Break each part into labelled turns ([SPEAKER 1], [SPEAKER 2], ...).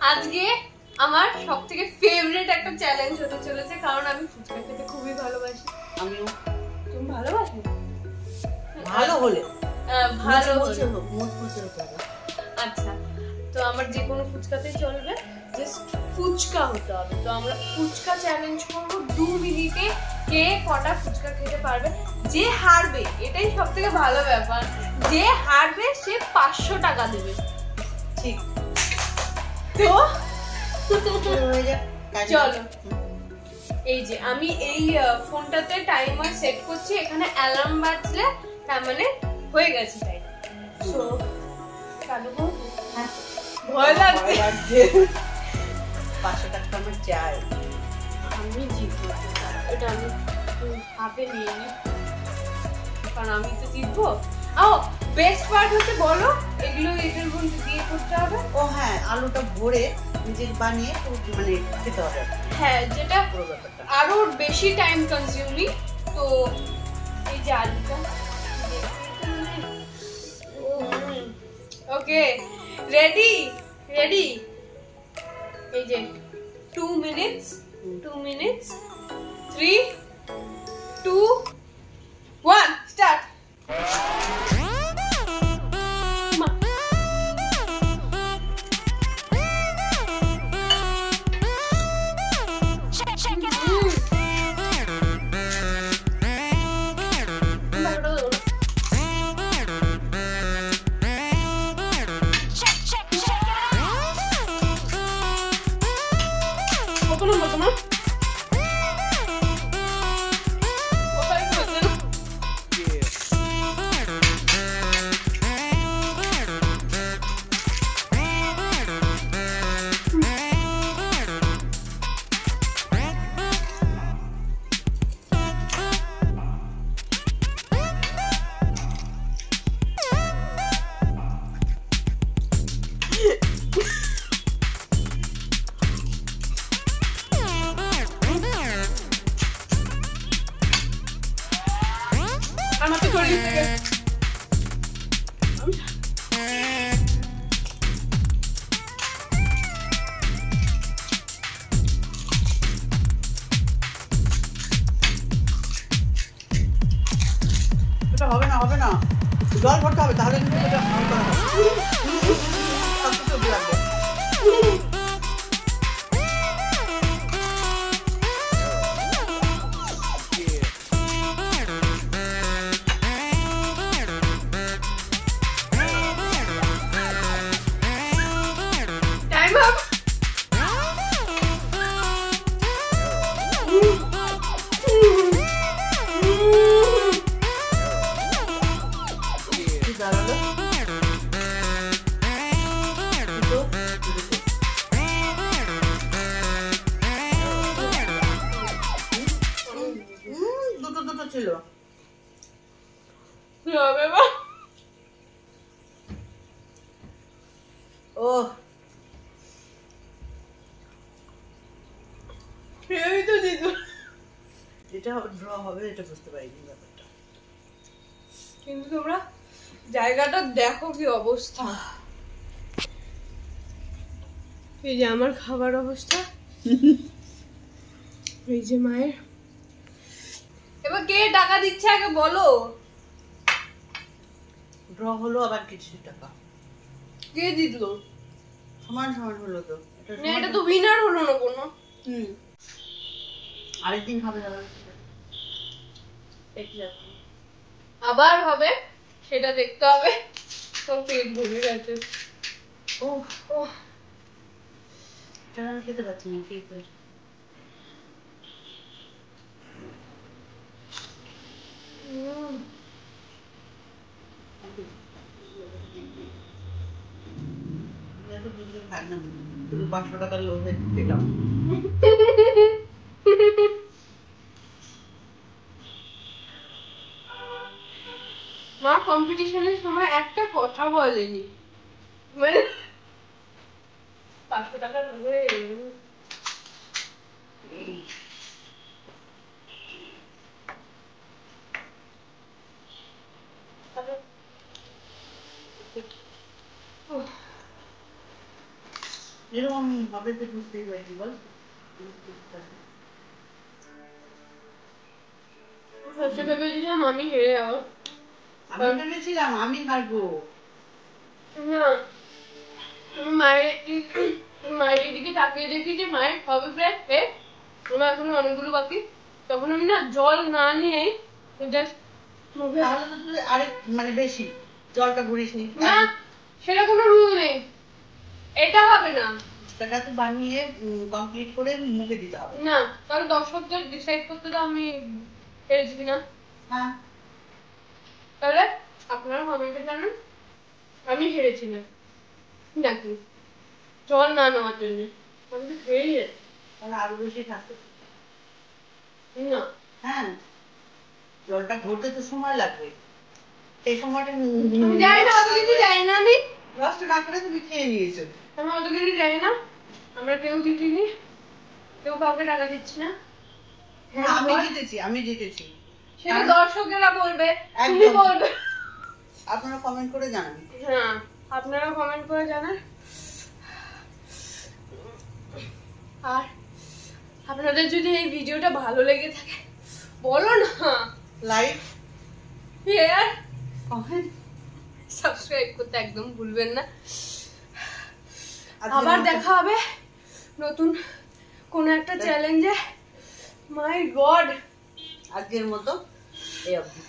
[SPEAKER 1] আজকে আমার সবথেকে ফেভারিট একটা চ্যালেঞ্জ হতে চলেছে, কারণ আমি ফুচকা খেতে খুবই ভালোবাসি।
[SPEAKER 2] আমিও।
[SPEAKER 1] তুমি ভালোবাসো?
[SPEAKER 2] ভালো হলে
[SPEAKER 1] ভালো
[SPEAKER 2] হলে মুচমুচে হতে হবে।
[SPEAKER 1] আচ্ছা, তো আমার যে কোনো ফুচকাতেই চলবে, জাস্ট ফুচকা হতে হবে। তো আমরা ফুচকা চ্যালেঞ্জ করবো 2 মিনিটে কে কটা ফুচকা খেতে পারবে। যে হারবে, এটাই সবথেকে ভালো ব্যাপার, যে হারবে সে 500 টাকা দেবে।
[SPEAKER 2] ঠিক।
[SPEAKER 1] তো
[SPEAKER 2] হয়ে যাক।
[SPEAKER 1] চলো, এই যে আমি এই ফোনটাতে টাইমার সেট করছি, এখানে অ্যালার্ম বাজলে তার মানে হয়ে গেছে টাইম। সো চালু করব।
[SPEAKER 2] হ্যাঁ,
[SPEAKER 1] ভয় লাগছে।
[SPEAKER 2] 500 টাকা আমার চাই।
[SPEAKER 1] আমি জিতবো, এটা আমি হাতে নিয়ে নিই, কারণ আমি তো জিতবো। ও বেস্ট পার্ট হচ্ছে, বলো এগুলো এটার মধ্যে দিয়ে করতে হবে।
[SPEAKER 2] ও হ্যাঁ, আলুটা ভরে নিজে বানিয়ে মানে খেতে হবে।
[SPEAKER 1] হ্যাঁ, যেটা
[SPEAKER 2] পুরো ব্যাপারটা
[SPEAKER 1] আরো বেশি টাইম কনজিউমিং। তো এই যে আলুটা, ওকে রেডি রেডি। এই যে 2 মিনিটস 3 2 1 স্টার্ট।
[SPEAKER 2] হবে না, জল ভরতে হবে, তাহলে কিন্তু এটা হালকা হবে। দুটো ছিল। ও এটা ড্র হবে, এটা বুঝতে পারিনি ব্যাপারটা।
[SPEAKER 1] কিন্তু তোমরা জায়গাটা দেখো কি অবস্থা। এই যে আমার খাবার অবস্থা, এই যে মায়ের। এবার কে টাকা দিচ্ছে আগে বলো।
[SPEAKER 2] ড্র হলো আবার কিছু টাকা
[SPEAKER 1] কে জিতলো?
[SPEAKER 2] সমান সমান হলো তো।
[SPEAKER 1] এটা তো উইনার হলো না কোনো।
[SPEAKER 2] আরেকদিন হবে
[SPEAKER 1] আবার হবে, সেটা দেখতে হবে। তো পেট ভরে গেছে।
[SPEAKER 2] ও খেতে পাচ্ছি না, কি করে। তুমি 500 টাকার লোভে খেলাম।
[SPEAKER 1] মা কম্পিটিশনের সময় একটা কথা বলেনি, মানে 500 টাকা লোভে।
[SPEAKER 2] এরকম ভাবে তো বুঝতেই পারছি বল।
[SPEAKER 1] ভেবেছিলাম আমি হেরে যাবো।
[SPEAKER 2] আমি ভেবেছিলাম আমি হারবো।
[SPEAKER 1] না, আমি মায়ের দিকে তাকিয়ে দেখি যে মায়ের সবে প্রায় শেষ, আমার এখন অনেকগুলো বাকি। তখন আমি না জল না নিয়ে জাস্ট মুখে
[SPEAKER 2] তাহলে তো তুই আরেক মানে বেশি জলটা ঘুরিস নি।
[SPEAKER 1] না, সেটা কোনো রুল নেই, এটা হবে না।
[SPEAKER 2] সেটা তো বানিয়ে কমপ্লিট করে মুখে দিতে হবে।
[SPEAKER 1] না, তাহলে দর্শকদের ডিসাইড করতে তো আমি হেরেছি কিনা।
[SPEAKER 2] হ্যাঁ,
[SPEAKER 1] তাহলে আপনারা কমেন্টে জানান আমি হেরেছি নাকি জল না নেওয়ার জন্য। আমি তো হেরেই গেছি।
[SPEAKER 2] তাহলে আরো বেশি থাকবে।
[SPEAKER 1] না,
[SPEAKER 2] হ্যাঁ, জলটা ঘুরতে তো সময় লাগবে। সেই সময়টা
[SPEAKER 1] আমি জানি না, অত কিছু জানি না আমি।
[SPEAKER 2] রসটা না করে তুমি খেয়ে নিয়েছো।
[SPEAKER 1] আমি অত কিছু জানি না, আমরা কেউ জিতিনি, কেউ কাউকে টাকা দিচ্ছি না।
[SPEAKER 2] না, আমি জিতেছি।
[SPEAKER 1] সেটা দর্শকেরা বলবে, তুমি
[SPEAKER 2] একদম।
[SPEAKER 1] বলবে।
[SPEAKER 2] আপনারা কমেন্ট করে জানান।
[SPEAKER 1] হ্যাঁ, আপনারা কমেন্ট করে জানান। আর আপনাদের যদি এই ভিডিওটা ভালো লেগে থাকে বলো না,
[SPEAKER 2] লাইক,
[SPEAKER 1] শেয়ার,
[SPEAKER 2] কমেন্ট,
[SPEAKER 1] সাবস্ক্রাইব করতে একদম ভুলবেন না। আবার দেখা হবে নতুন কোন একটা চ্যালেঞ্জে। মাই গড,
[SPEAKER 2] আজকের মতো এই অবধি।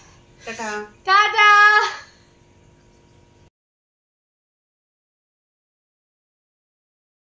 [SPEAKER 2] টাটা।
[SPEAKER 1] টাটা।